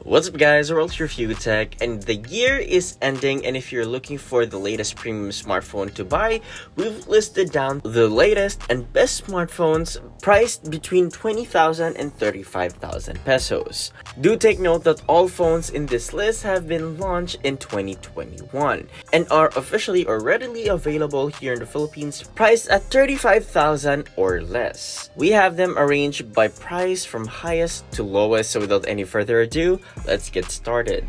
What's up guys, we're all here for YugaTech, and the year is ending, and if you're looking for the latest premium smartphone to buy, we've listed down the latest and best smartphones priced between 20,000 and 35,000 pesos. Do take note that all phones in this list have been launched in 2021 and are officially or readily available here in the Philippines, priced at 35,000 or less. We have them arranged by price from highest to lowest, so without any further ado, let's get started.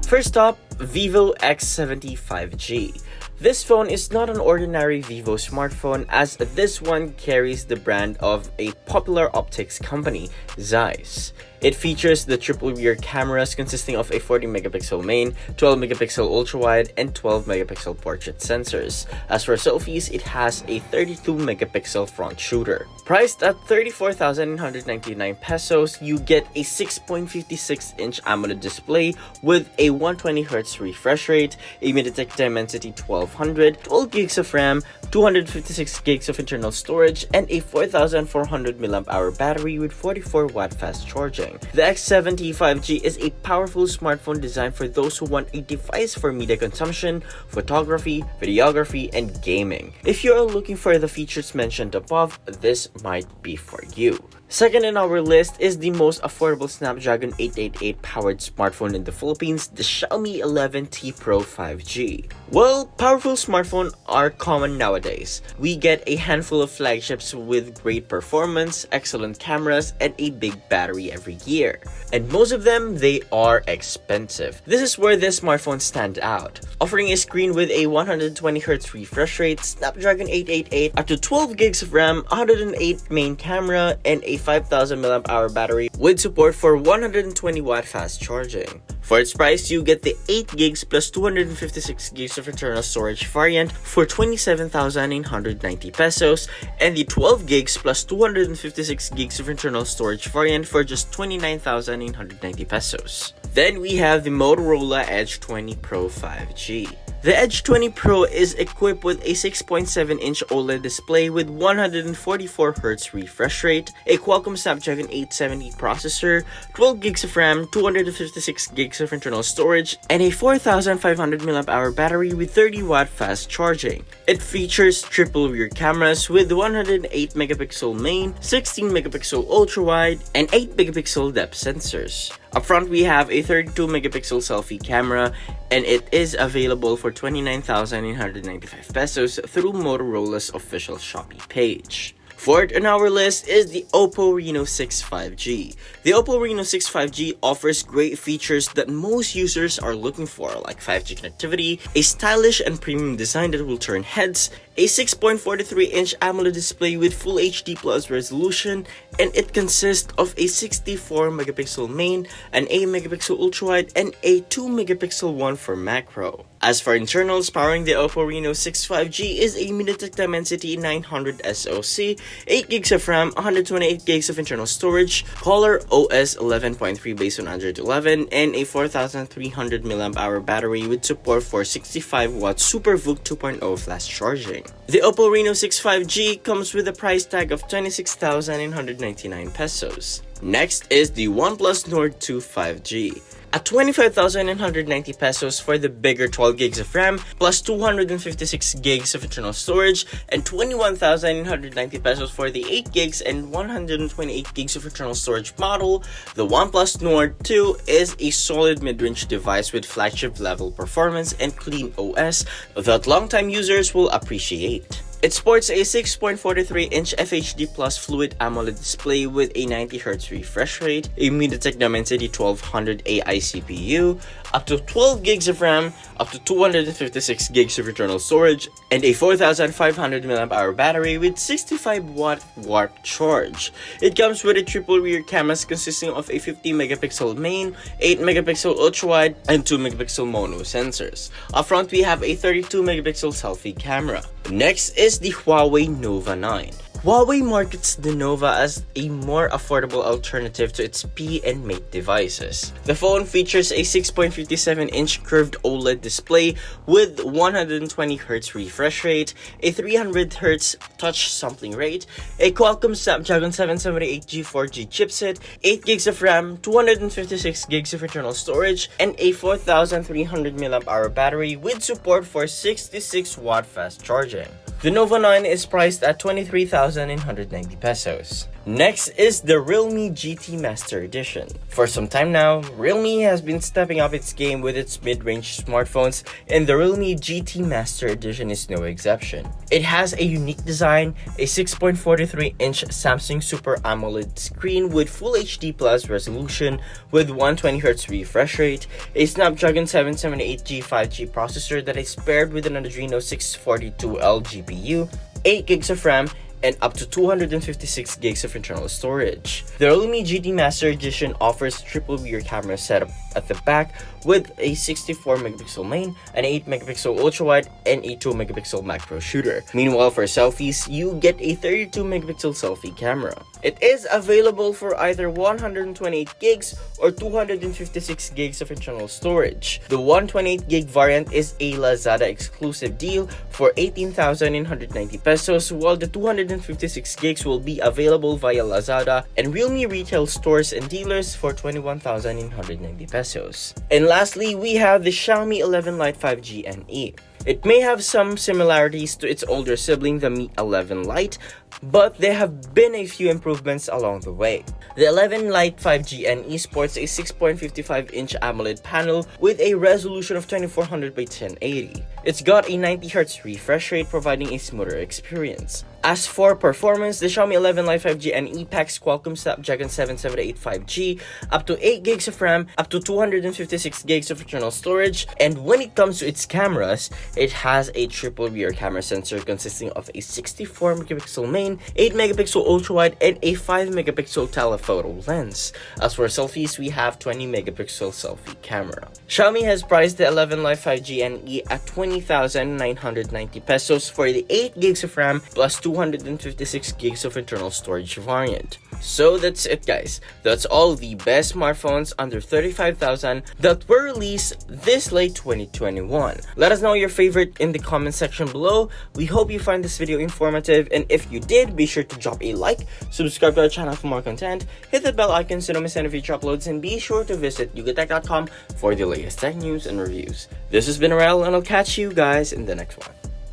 First up, Vivo X75G. This phone is not an ordinary Vivo smartphone, as this one carries the brand of a popular optics company, Zeiss. It features the triple rear cameras consisting of a 40 megapixel main, 12 megapixel ultra-wide, and 12 megapixel portrait sensors. As for selfies, it has a 32 megapixel front shooter. Priced at 34,999 pesos, you get a 6.56-inch AMOLED display with a 120Hz refresh rate, a MediaTek Dimensity 1200, 12 gigs of RAM, 256 gigs of internal storage, and a 4,400 mAh battery with 44-watt fast charging. The X75G is a powerful smartphone designed for those who want a device for media consumption, photography, videography, and gaming. If you are looking for the features mentioned above, this might be for you. Second in our list is the most affordable Snapdragon 888 powered smartphone in the Philippines, the Xiaomi 11T Pro 5G. Well, powerful smartphones are common nowadays. We get a handful of flagships with great performance, excellent cameras, and a big battery every year. And most of them, they are expensive. This is where this smartphone stands out. Offering a screen with a 120Hz refresh rate, Snapdragon 888, up to 12 gigs of RAM, 108 main camera, and a 5,000 mAh battery with support for 120 watt fast charging. For its price, you get the 8 gigs plus 256 gigs of internal storage variant for 27,990 pesos and the 12 gigs plus 256 gigs of internal storage variant for just 29,990 pesos. Then we have the Motorola Edge 20 Pro 5G. The Edge 20 Pro is equipped with a 6.7-inch OLED display with 144Hz refresh rate, a Qualcomm Snapdragon 870 processor, 12 gigs of RAM, 256 gigs of internal storage, and a 4,500 mAh battery with 30-watt fast charging. It features triple rear cameras with 108 megapixel main, 16 megapixel ultra-wide, and 8 megapixel depth sensors. Up front, we have a 32 megapixel selfie camera, and it is available for 29,995 pesos through Motorola's official Shopee page. Fourth on our list is the Oppo Reno 6 5G. The Oppo Reno 6 5G offers great features that most users are looking for, like 5G connectivity, a stylish and premium design that will turn heads, a 6.43-inch AMOLED display with Full HD Plus resolution, and it consists of a 64 megapixel main, an 8 megapixel ultra-wide, and a 2 megapixel one for macro. As for internals, powering the Oppo Reno 6 5G is a MediaTek Dimensity 900 SoC, 8 gigs of RAM, 128 gigs of internal storage, Color OS 11.3 based on Android 11, and a 4,300 mAh battery with support for 65-watt SuperVOOC 2.0 flash charging. The Oppo Reno 6 5G comes with a price tag of 26,999 pesos. Next is the OnePlus Nord 2 5G. At 25,990 pesos for the bigger 12 gigs of RAM plus 256 gigs of internal storage and 21,990 pesos for the 8 gigs and 128 gigs of internal storage model, the OnePlus Nord 2 is a solid mid-range device with flagship level performance and clean OS that longtime users will appreciate. It sports a 6.43-inch FHD Plus Fluid AMOLED display with a 90Hz refresh rate, a MediaTek Dimensity 1200 AI CPU, up to 12 gigs of RAM, up to 256 gigs of internal storage, and a 4,500 mAh battery with 65-watt warp charge. It comes with a triple rear cameras consisting of a 50 megapixel main, 8 megapixel ultra-wide, and 2 megapixel mono sensors. Up front, we have a 32 megapixel selfie camera. Next is the Huawei Nova 9. Huawei markets the Nova as a more affordable alternative to its P and Mate devices. The phone features a 6.57-inch curved OLED display with 120Hz refresh rate, a 300Hz touch sampling rate, a Qualcomm Snapdragon 778G 4G chipset, 8GB of RAM, 256GB of internal storage, and a 4,300 mAh battery with support for 66W fast charging. The Nova 9 is priced at 23,990 pesos. Next is the Realme GT Master Edition. For some time now, Realme has been stepping up its game with its mid-range smartphones, and the Realme GT Master Edition is no exception. It has a unique design, a 6.43-inch Samsung Super AMOLED screen with Full HD Plus resolution with 120Hz refresh rate, a Snapdragon 778G 5G processor that is paired with an Adreno 642L GPU, 8GB of RAM, and up to 256GB of internal storage. The Realme GT Master Edition offers triple rear camera setup at the back with a 64MP main, an 8MP ultra-wide, and a 2MP macro shooter. Meanwhile, for selfies, you get a 32MP selfie camera. It is available for either 128GB or 256GB of internal storage. The 128GB variant is a Lazada exclusive deal for 18,990 pesos, while the 256GB will be available via Lazada and Realme retail stores and dealers for 21,990 pesos. And lastly, we have the Xiaomi 11 Lite 5G NE. It may have some similarities to its older sibling, the Mi 11 Lite, but there have been a few improvements along the way. The 11 Lite 5G NE sports a 6.55-inch AMOLED panel with a resolution of 2400 by 1080. It's got a 90Hz refresh rate, providing a smoother experience. As for performance, the Xiaomi 11 Lite 5G NE packs Qualcomm Snapdragon 778 5G, up to 8GB of RAM, up to 256GB of internal storage, and when it comes to its cameras, it has a triple rear camera sensor consisting of a 64MP main, 8MP ultra-wide, and a 5MP telephoto lens. As for selfies, we have 20MP selfie camera. Xiaomi has priced the 11 Lite 5G NE at 20,990 pesos for the 8GB of RAM plus 256GB of internal storage variant. So that's it, guys. That's all the best smartphones under 35,000 that were released this late 2021. Let us know your favorite in the comment section below. We hope you find this video informative, and if you did, be sure to drop a like, subscribe to our channel for more content, hit the bell icon so don't miss any future uploads, and be sure to visit YugaTech.com for the latest tech news and reviews. This has been Aurel, and I'll catch you guys in the next one.